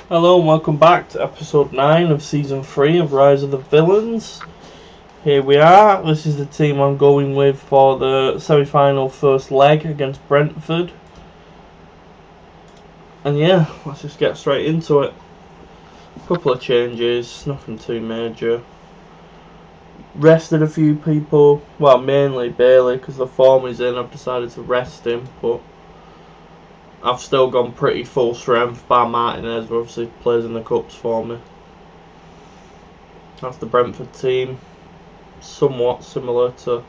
Hello and welcome back to episode 9 of season 3 of Rise of the Villans. Here we are. This is the team I'm going with for the semi-final first leg against Brentford. And yeah, let's just get straight into it. A couple of changes, nothing too major. Rested a few people, well mainly Bailey because the form is in. I've decided to rest him, but I've still gone pretty full strength. Bar Martinez, who obviously plays in the cups for me. That's the Brentford team. Somewhat similar to,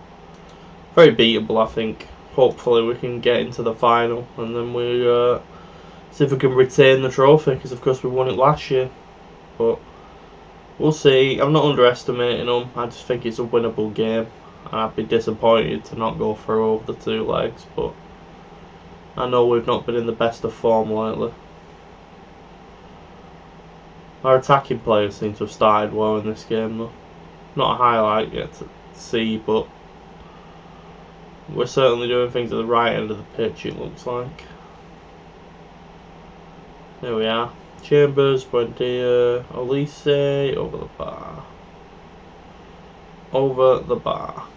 very beatable I think. Hopefully we can get into the final and then we see if we can retain the trophy, because of course we won it last year, but we'll see. I'm not underestimating them. I just think it's a winnable game and I'd be disappointed to not go through over the two legs, but I know we've not been in the best of form lately. Our attacking players seem to have started well in this game though. Not a highlight yet to see, but we're certainly doing things at the right end of the pitch, it looks like. There we are. Chambers, Buendia, Elise, over the bar. Over the bar.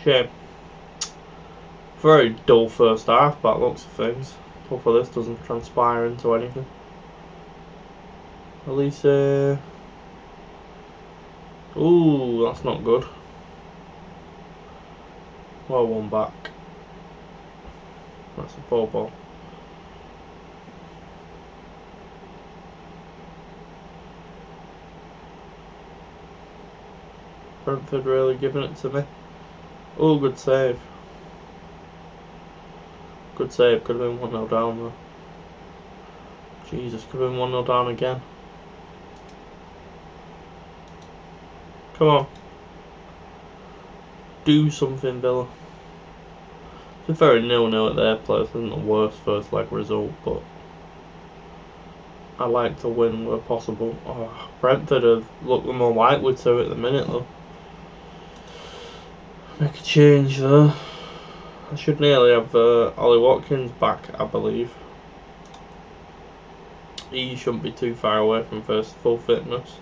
Shame. Very dull first half, by looks of things. Hopefully this doesn't transpire into anything. Elise. Ooh, that's not good. Well, one back. That's a ball. Brentford really giving it to me. Oh, good save. Good save, could have been 1-0 down though. Jesus, could have been 1-0 down again. Come on. Do something, Villa. It's a very 0-0 at their place, isn't the worst first leg result, but I like to win where possible. Oh, Brentford have looked the more likely to at the minute though. Make a change though. I should nearly have Ollie Watkins back, I believe. He shouldn't be too far away from full fitness.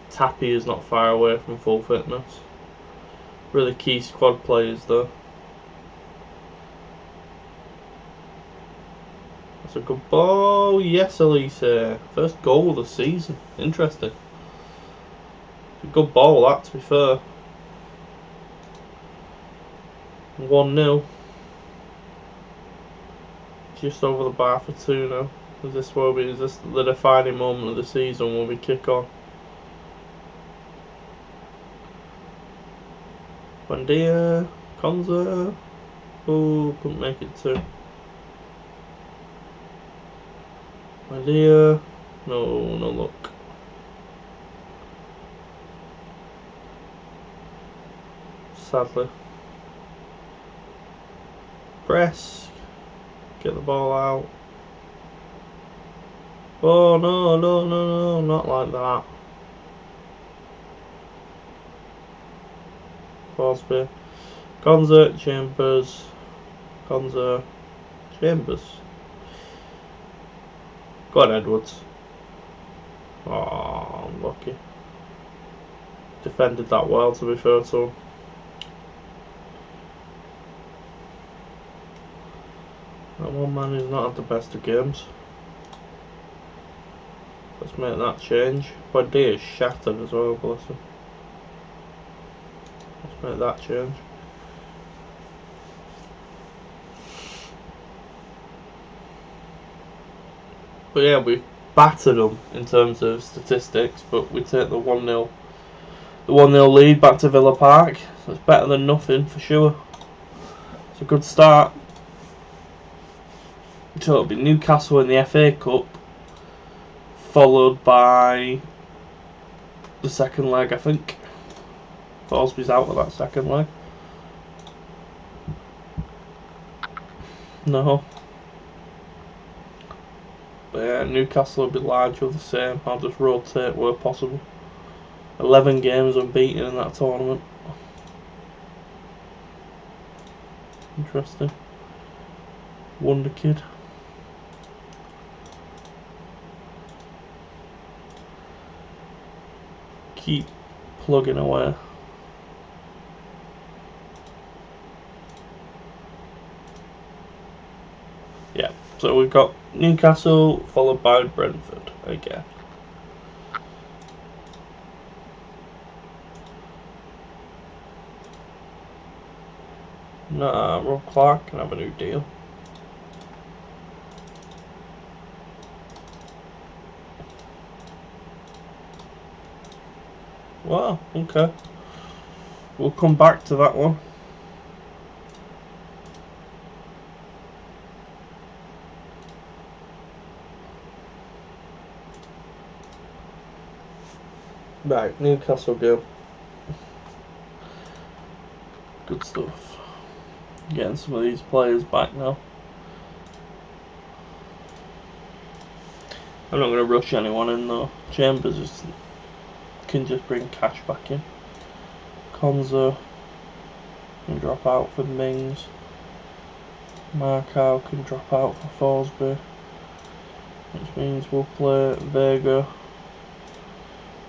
Tappy is not far away from full fitness. Really key squad players though. That's a good ball. Yes, Elise. First goal of the season. Interesting. It's a good ball that, to be fair. 1-0. Just over the bar for 2 now. Is this the defining moment of the season when we kick on? Buendia, Konza. Oh, couldn't make it 2. Buendia. No luck. Sadly. Press. Get the ball out. Oh no, not like that. Crosby. Konza, Chambers. Konza, Chambers. Go on, Edwards. Oh, unlucky. Defended that well, to be fair to him. That one man is not at the best of games. Let's make that change. Buendia is shattered as well, bless him. Let's make that change. But yeah, we've battered them in terms of statistics, but we take the 1-0 lead back to Villa Park, so it's better than nothing for sure. It's a good start. So it'll be Newcastle in the FA Cup, followed by the second leg, I think. Thorsby's out of that second leg. No. But yeah, Newcastle will be largely the same. I'll just rotate where possible. 11 games unbeaten in that tournament. Interesting. Wonder Kid. keep plugging away. Yeah, so we've got Newcastle followed by Brentford again. Nah, Rob Clark can have a new deal. Wow, okay. We'll come back to that one. Right, Newcastle go. Good stuff. Getting some of these players back now. I'm not going to rush anyone in though. Chambers can just bring cash back in. Konza can drop out for Mings. Markow can drop out for Forsby. Which means we'll play Vega.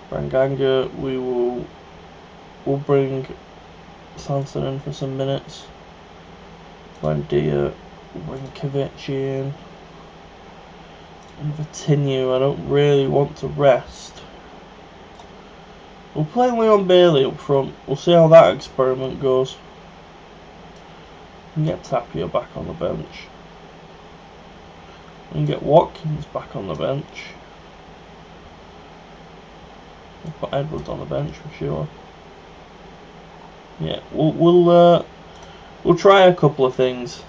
Ranganga, we'll bring Sanson in for some minutes. Landia, we'll bring Kavici in. And Vitinho, I don't really want to rest. We'll play Leon Bailey up front. We'll see how that experiment goes. We can get Tapia back on the bench. We can get Watkins back on the bench. We'll put Edwards on the bench for sure. Yeah, we'll try a couple of things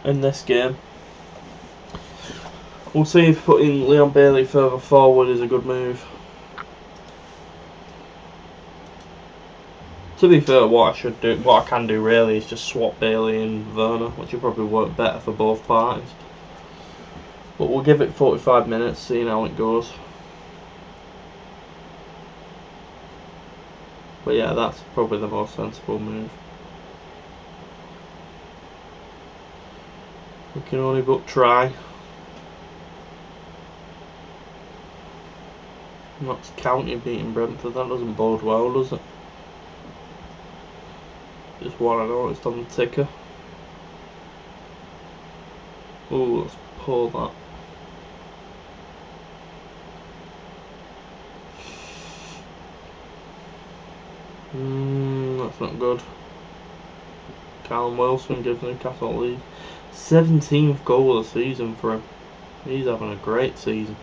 in this game. We'll see if putting Leon Bailey further forward is a good move. To be fair, what I can do really is just swap Bailey and Werner, which will probably work better for both parties. But we'll give it 45 minutes, seeing how it goes. But yeah, that's probably the most sensible move. We can only but try. Notts County beating Brentford, that doesn't bode well, does it? Just what I noticed on the ticker. Ooh, let's pull that. That's not good. Callum Wilson gives Newcastle a lead. 17th goal of the season for him. He's having a great season.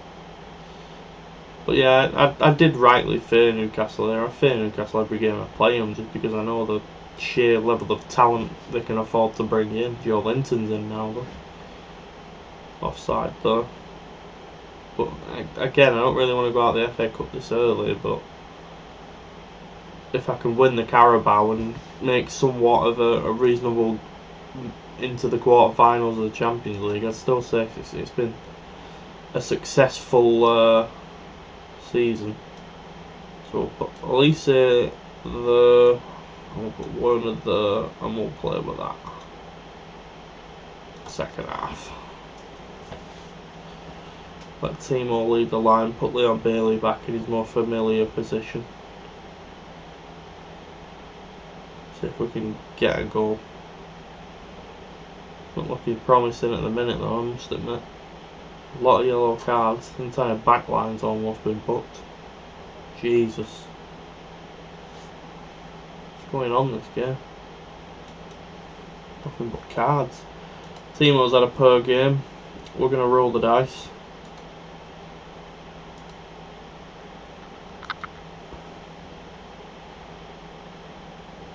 But yeah, I did rightly fear Newcastle there. I fear Newcastle every game I play them just because I know the sheer level of talent they can afford to bring in. Joe Linton's in now though. Offside though. But again, I don't really want to go out the FA Cup this early, but if I can win the Carabao and make somewhat of a reasonable into the quarterfinals of the Champions League, I'd still say it's been a successful season. So we'll put Elise the, I'll put Werner there, and we'll play with that. Second half. Let Timo lead the line, put Leon Bailey back in his more familiar position. See if we can get a goal. Not looking promising at the minute though, I must admit. A lot of yellow cards, the entire back line's almost been booked. Jesus. What's going on this game? Nothing but cards. Timo's had a per game. We're going to roll the dice.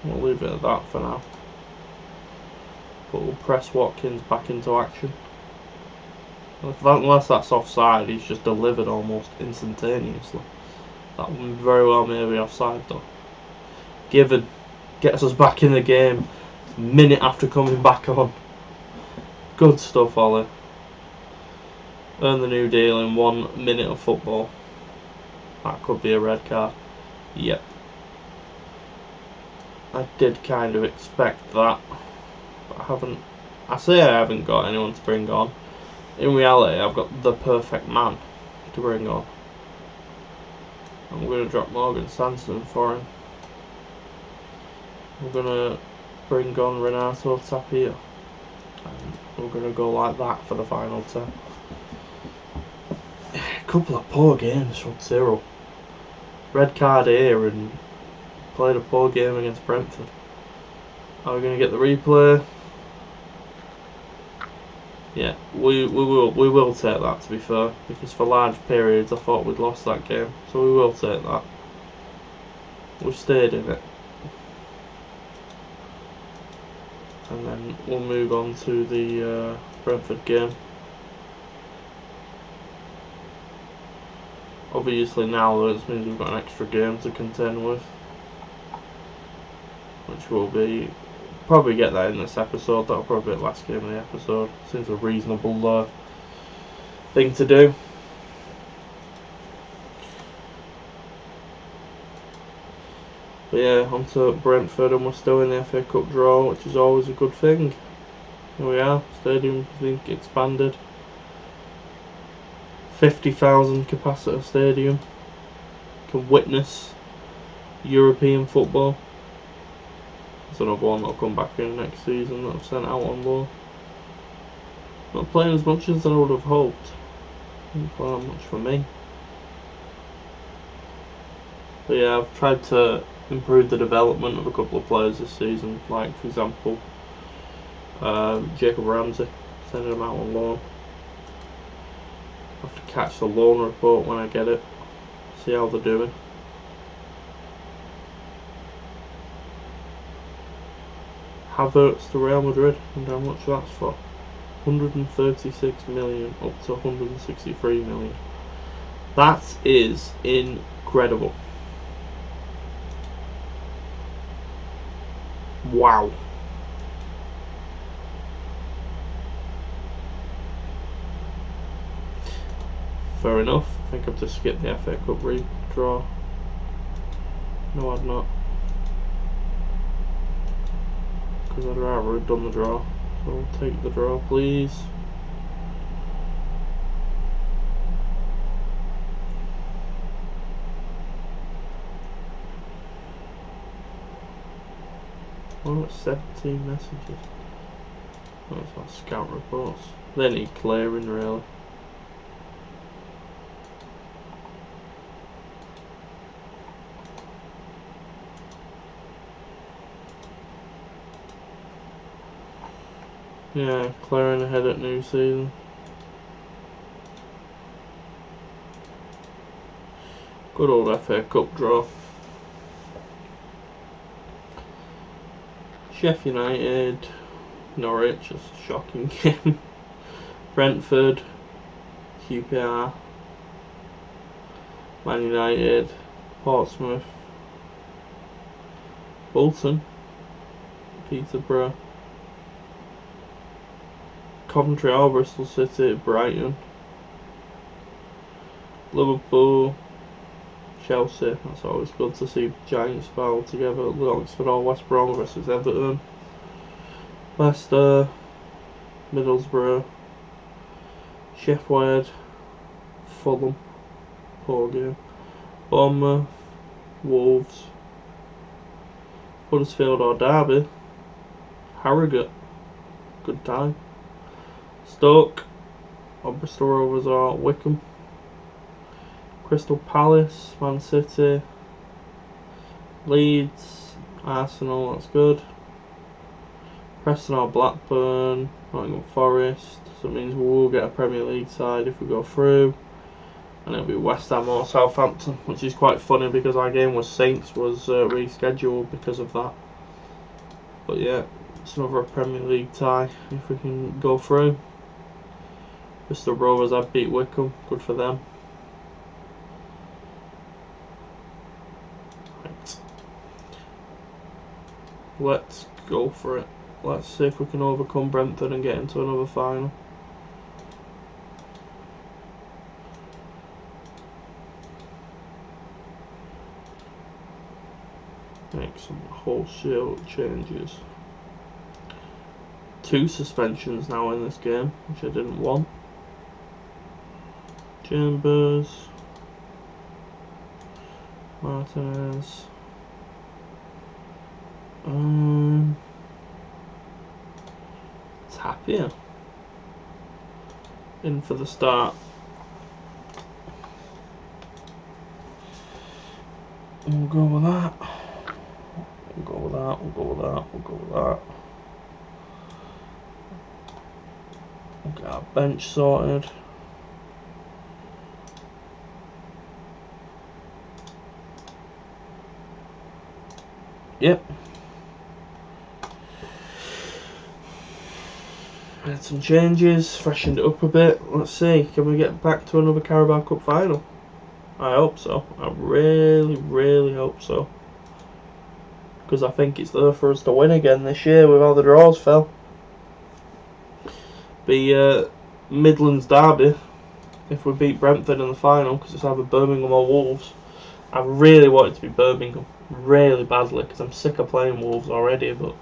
We'll leave it at that for now. But we'll press Watkins back into action. Unless that's offside, he's just delivered almost instantaneously. That one very well may be offside though. Given gets us back in the game minute after coming back on. Good stuff, Ollie. Earn the new deal in 1 minute of football. That could be a red card. Yep. I did kind of expect that. But I haven't got anyone to bring on. In reality, I've got the perfect man to bring on. I'm going to drop Morgan Sanson for him. We're going to bring on Renato Tapia. And we're going to go like that for the final 10. A couple of poor games from Tyrrell. Red card here and played a poor game against Brentford. Are we going to get the replay? Yeah, we will take that, to be fair, because for large periods I thought we'd lost that game, so we will take that. We've stayed in it. And then we'll move on to the Brentford game. Obviously now this means we've got an extra game to contend with, which will be, probably get that in this episode. That'll probably be the last game of the episode. Seems a reasonable thing to do. But yeah, on to Brentford, and we're still in the FA Cup draw, which is always a good thing. Here we are, stadium, I think, expanded. 50,000 capacity stadium. Can witness European football. There's another one that'll come back in next season that I've sent out on loan. Not playing as much as I would have hoped. Not playing that much for me. But yeah, I've tried to improve the development of a couple of players this season. Like, for example, Jacob Ramsey, sending him out on loan. I have to catch the loan report when I get it. See how they're doing. Havertz to Real Madrid, and how much that's for? 136 million up to 163 million. That is incredible. Wow. Fair enough. I think I've just skipped the FA Cup redraw. No, I've not. Because I'd rather have done the draw. So I'll take the draw, please. Oh, it's 17 messages. Oh, it's like scout reports. They need clearing, really. Yeah, clearing ahead at new season. Good old FA Cup draw. Sheffield United, Norwich, that's a shocking game. Brentford, QPR, Man United, Portsmouth, Bolton, Peterborough, Coventry or Bristol City, Brighton, Liverpool, Chelsea. That's always good to see Giants battle together. Oxford or West Brom versus Everton, Leicester, Middlesbrough, Sheffield, Fulham, poor game, Bournemouth, Wolves, Huddersfield or Derby, Harrogate, good time, Stoke or Bristol Rovers or Wickham, Crystal Palace, Man City, Leeds, Arsenal, that's good, Preston or Blackburn, Nottingham Forest. So it means we will get a Premier League side if we go through, and it'll be West Ham or Southampton, which is quite funny because our game with Saints was rescheduled because of that. But yeah, it's another Premier League tie if we can go through. Bristol Rovers have beat Wickham, good for them. Right. Let's go for it. Let's see if we can overcome Brentford and get into another final. Make some wholesale changes. 2 suspensions now in this game, which I didn't want. Chambers, Martinez. Tapia. In for the start. We'll go with that. We'll go with that. We'll go with that. We'll go with that. We'll get our bench sorted. Yep. Made some changes, freshened it up a bit. Let's see, can we get back to another Carabao Cup final? I hope so. I really, really hope so. Because I think it's there for us to win again this year with how the draws fell. Be Midlands derby if we beat Brentford in the final, because it's either Birmingham or Wolves. I really want it to be Birmingham, really badly, because I'm sick of playing Wolves already. But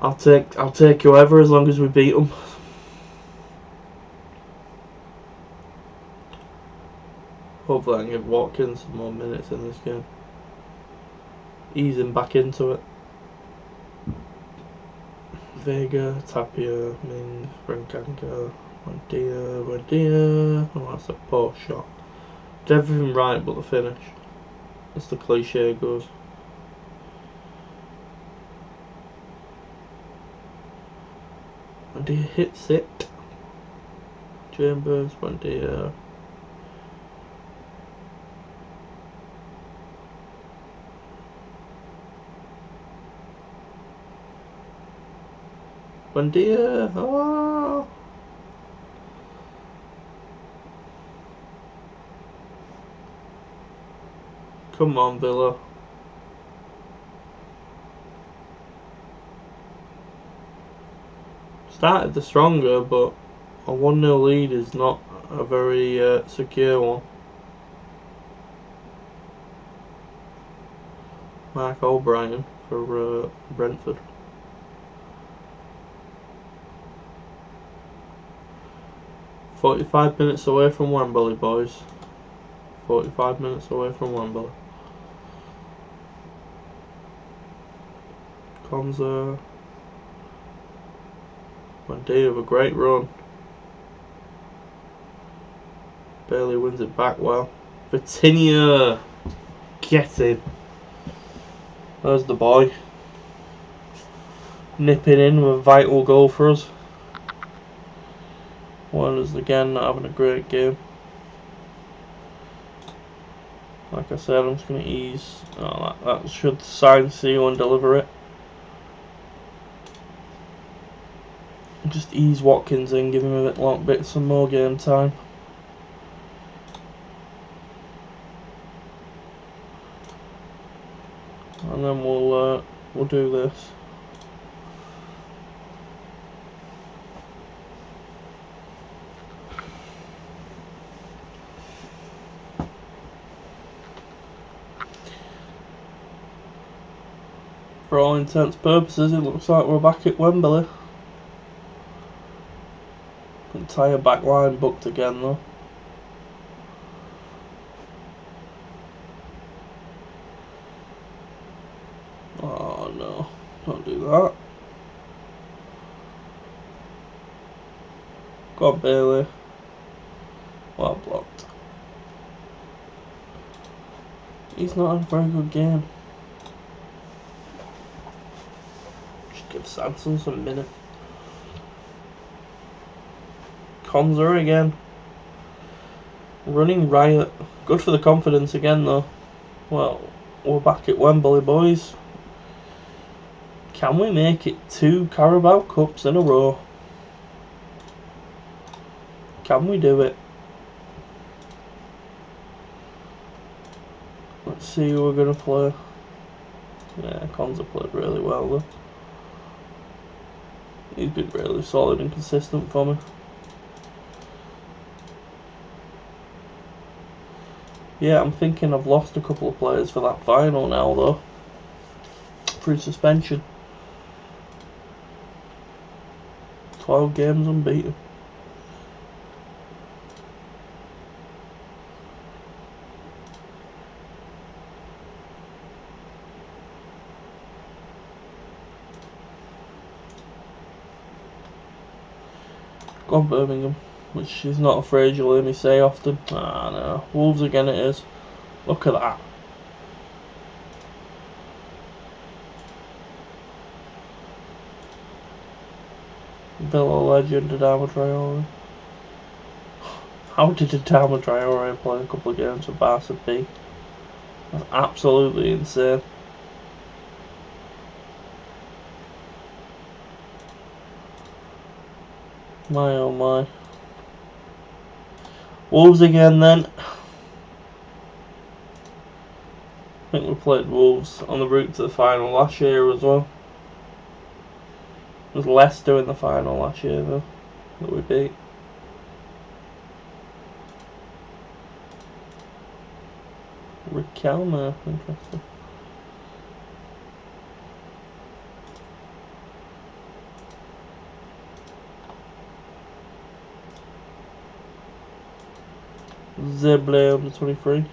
I'll take whoever as long as we beat them. Hopefully I can give Watkins some more minutes in this game. Ease him back into it. Vega, Tapia, Ming, Frankanga, Wendia. Oh, that's a poor shot. Did everything right but the finish. As the cliche goes. Wendia hits it. Chambers, Wendia. Wendia. Oh. Come on, Villa. Started the stronger, but a 1-0 lead is not a very secure one. Mark O'Brien for Brentford. "45 minutes away from Wembley, boys. 45 minutes away from Wembley." Konza. Wendia with a great run. Bailey wins it back well. Vitinha. Get him. There's the boy. Nipping in with a vital goal for us. Warner's again not having a great game. Like I said, I'm just going to ease. Oh, that should Shaun C and deliver it. Just ease Watkins in, give him a bit some more game time. And then we'll do this. For all intents and purposes, it looks like we're back at Wembley. Entire back line booked again though. Oh no, don't do that. Go on, Bailey. Well blocked. He's not had a very good game. Just give Sanson some minutes. Konza again. Running riot. Good for the confidence again though. Well, we're back at Wembley, boys. Can we make it 2 Carabao Cups in a row? Can we do it? Let's see who we're going to play. Yeah, Konza played really well though. He's been really solid and consistent for me. Yeah, I'm thinking I've lost a couple of players for that final now though. Through suspension. 12 games unbeaten. Go on, Birmingham, which is not a phrase you'll hear me say often. Ah, no. Wolves again it is. Look at that. Villa legend Adama Traore. How did Adama Traore play a couple of games for Barca B? That's absolutely insane. My oh my. Wolves again then. I think we played Wolves on the route to the final last year as well. It was Leicester in the final last year though that we beat. Riquelme, interesting. Zeble under 23.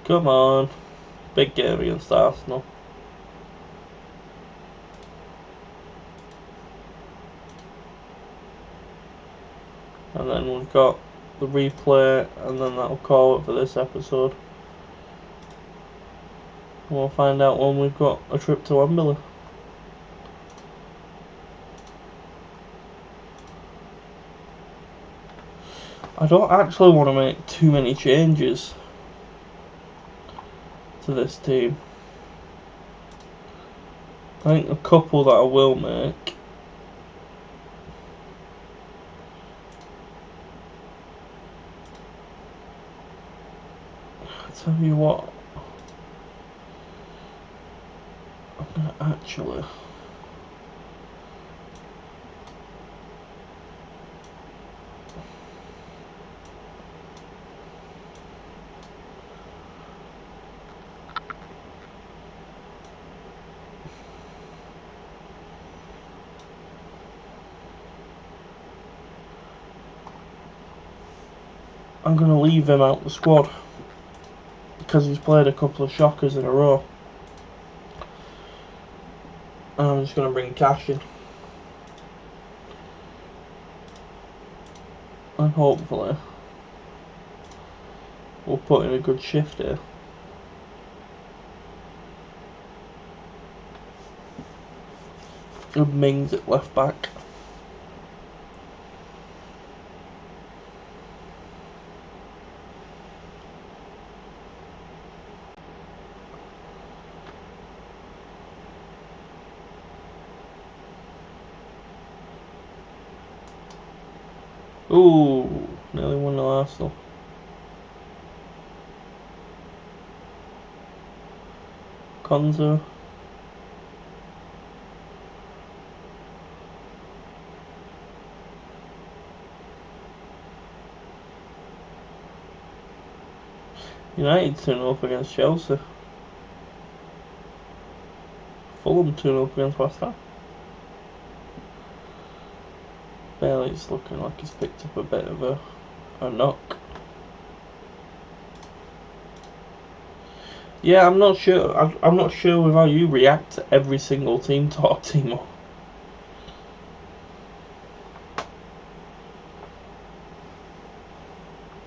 Come on. Big game against Arsenal. And then we've got the replay, and then that'll call it for this episode. We'll find out when we've got a trip to Wembley. I don't actually want to make too many changes to this team. I think a couple that I will make. I'll tell you what. I'm gonna actually. I'm going to leave him out the squad because he's played a couple of shockers in a row. And I'm just going to bring Cash in. And hopefully we'll put in a good shift here. Good Mings at left back. Ooh, nearly 1-0 Arsenal. Konza. United 2-0 up against Chelsea. Fulham 2-0 up against West Ham. Bailey's looking like he's picked up a bit of a knock. Yeah, I'm not sure. I'm not sure with how you react to every single team talk, Timo.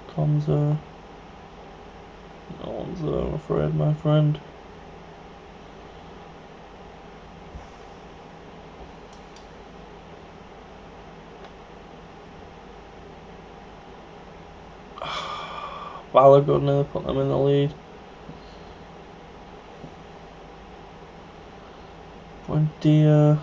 Konza. No one's there, I'm afraid, my friend. Balogun nearly put them in the lead. Buendia.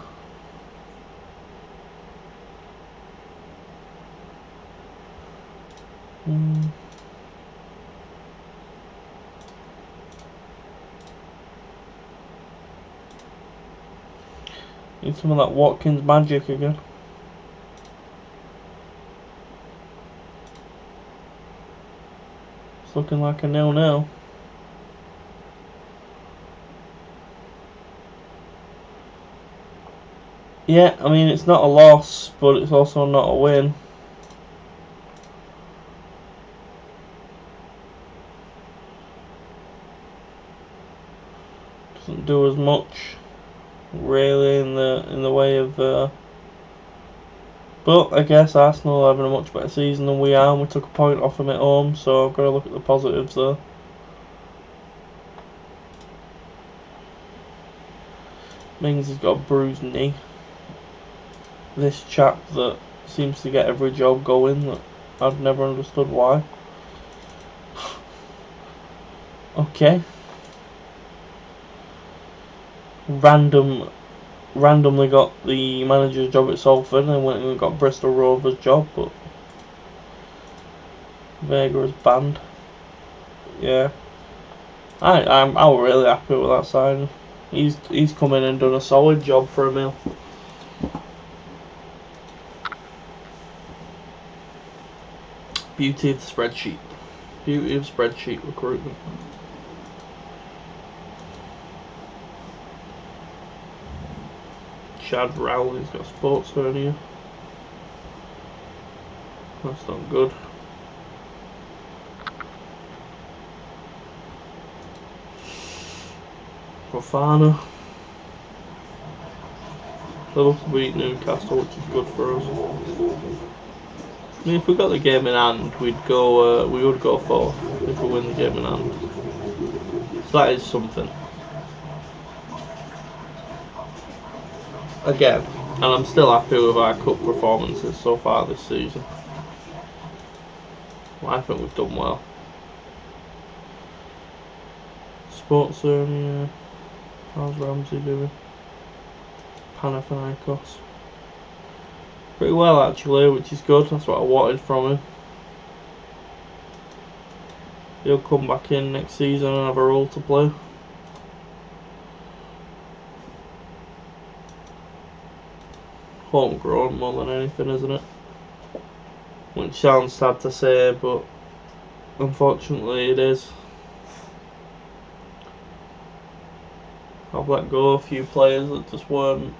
Need some of that Watkins magic again. It's looking like a 0-0. Yeah, I mean it's not a loss, but it's also not a win. doesn't do as much really in the way of. But I guess Arsenal are having a much better season than we are, and we took a point off them at home, so I've got to look at the positives there. Mings has got a bruised knee. This chap that seems to get every job going, that I've never understood why. Okay. Randomly got the manager's job at Salford and went and got Bristol Rovers' job, but Vega is banned. Yeah. I'm really happy with that signing. He's come in and done a solid job for a mill. Beauty of the spreadsheet. Beauty of spreadsheet recruitment. Chad Rowley's got a sports hernia. That's not good. Fofana. Liverpool beat Newcastle, which is good for us. I mean, if we got the game in hand, we would go fourth if we win the game in hand. So that is something. Again, and I'm still happy with our cup performances so far this season. Well, I think we've done well. Sports yeah. How's Ramsey doing? Panathinaikos. Pretty well actually, which is good. That's what I wanted from him. He'll come back in next season and have a role to play. Homegrown more than anything, isn't it? Which sounds sad to say, but unfortunately it is. I've let go of a few players that just weren't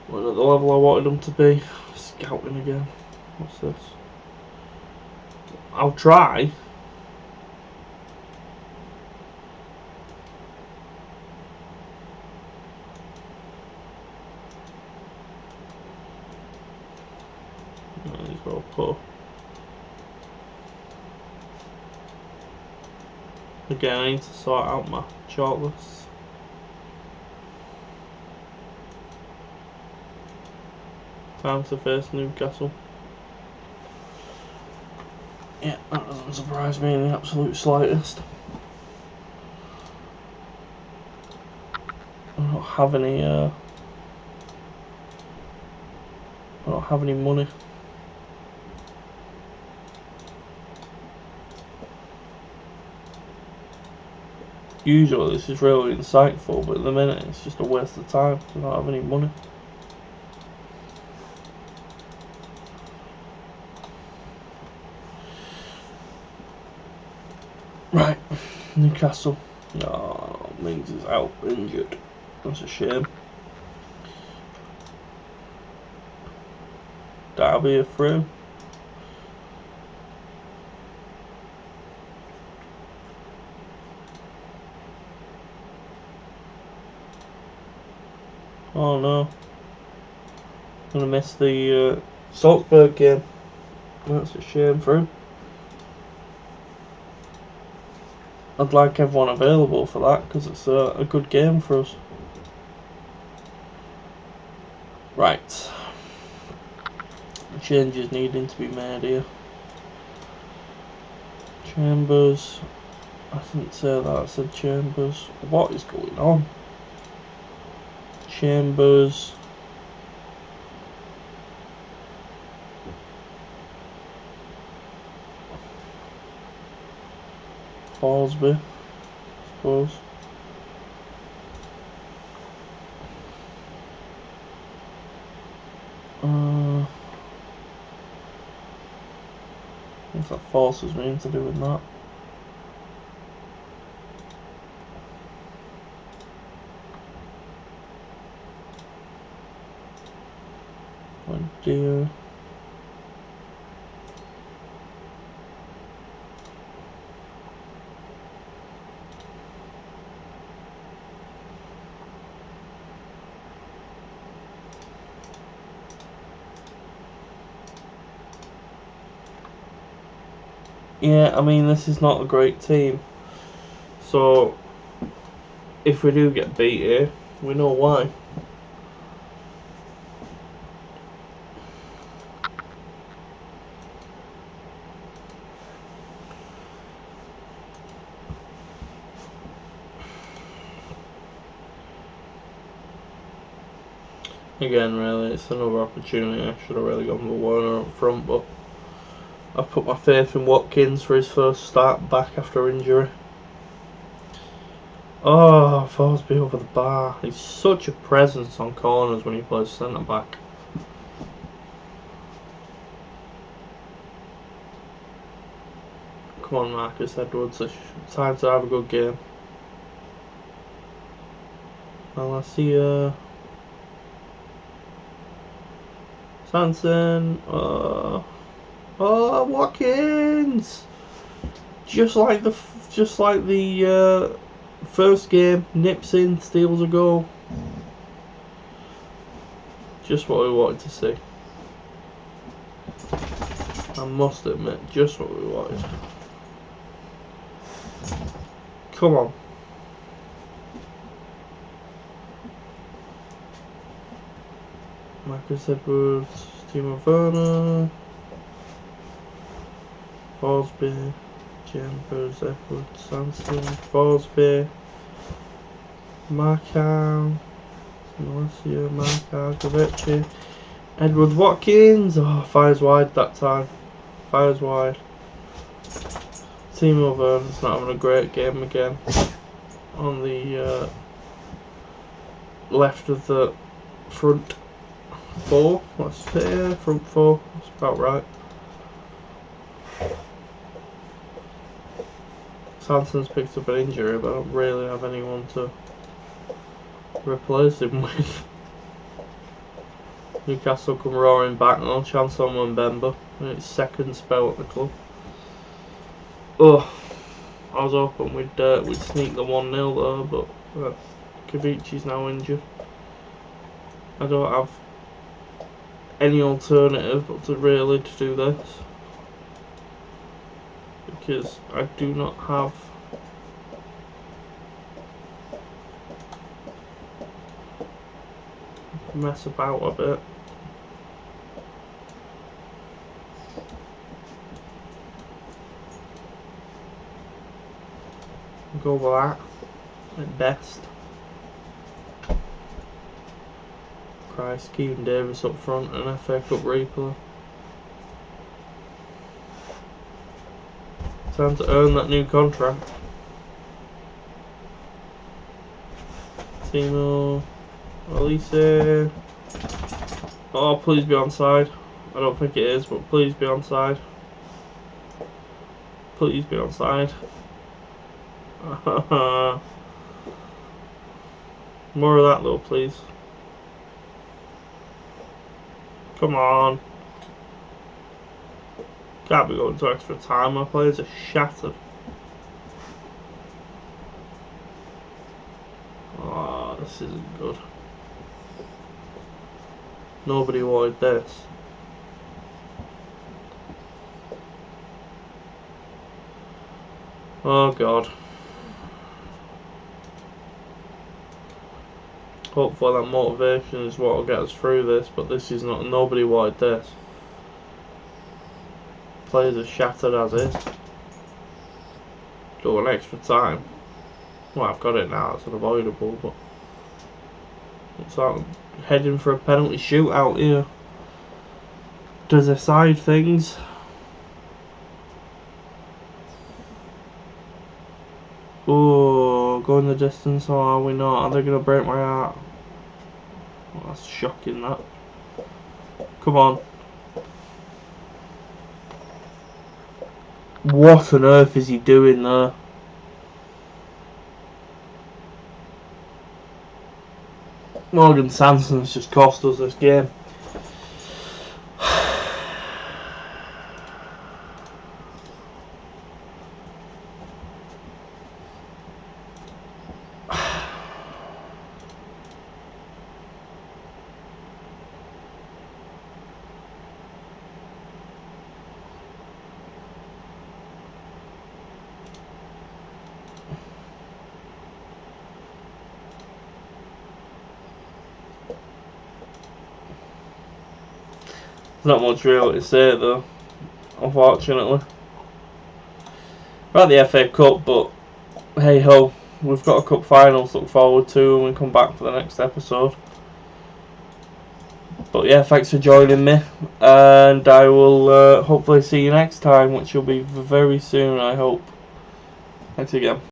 at the level I wanted them to be. Scouting again. What's this? I'll try. These are all poor. Again, I need to sort out my shortlists. Time to face Newcastle. Yeah, that doesn't surprise me in the absolute slightest. I don't have any money. Usually this is really insightful, but at the minute it's just a waste of time because I don't have any money. Right, Newcastle. Oh, Mings is out, injured. That's a shame. Derby are through. Oh no. Gonna miss the Salzburg game. That's a shame for him. I'd like everyone available for that because it's a good game for us. Right. Changes needing to be made here. Chambers. I didn't say that, I said Chambers. What is going on? Chambers. Forsby, I suppose. What's that forces me to do with that? Oh dear. Yeah, I mean, this is not a great team. So, if we do get beat here, we know why. Again, really, it's another opportunity. I should have really gone with Warner up front, but I put my faith in Watkins for his first start back after injury. Oh, Forsby over the bar. He's such a presence on corners when he plays centre back. Come on, Marcus Edwards. It's time to have a good game. Well, I see Sanson. Watkins. Just like the first game, nips in, steals a goal. Just what we wanted to see. I must admit, just what we wanted. Come on. Marcus Edwards, Timo Werner, Forsby, Chambers, Edwards, Sanson, Forsby, Markow, Malacia, Markow, Gavechi, Edwards, Watkins. Oh, fires wide that time. Fires wide. Timo Werner's not having a great game again. On the left of the front four. Let's say front four. That's about right. Sanson's picked up an injury, but I don't really have anyone to replace him with. Newcastle come roaring back, no chance on Mbemba in its second spell at the club. Oh, I was hoping we'd sneak the 1-0 there, but Kavici's now injured. I don't have any alternative but to do this, because I do not have mess about a bit. Go with that at best. Christ, Keegan Davis up front and FA Cup replay. Time to earn that new contract. Timo, Elise. Oh, please be onside. I don't think it is, but please be onside. Please be onside. More of that though, please. Come on. Can't be going to extra time. My players are shattered. Oh, this isn't good. Nobody wanted this. Oh God. Hopefully that motivation is what will get us through this, but this is not. Nobody wanted this. Players are shattered as is. Do an extra time. Well, I've got it now. It's unavoidable, but it's like heading for a penalty shootout here. To decide things. Oh, going the distance, or are we not? Are they going to break my heart? Well, that's shocking, that. Come on. What on earth is he doing there? Morgan Sanson's just cost us this game. There's not much really to say though, unfortunately. We're at the FA Cup, but hey ho, we've got a cup final to look forward to when we come back for the next episode. But yeah, thanks for joining me, and I will hopefully see you next time, which will be very soon, I hope. Thanks again.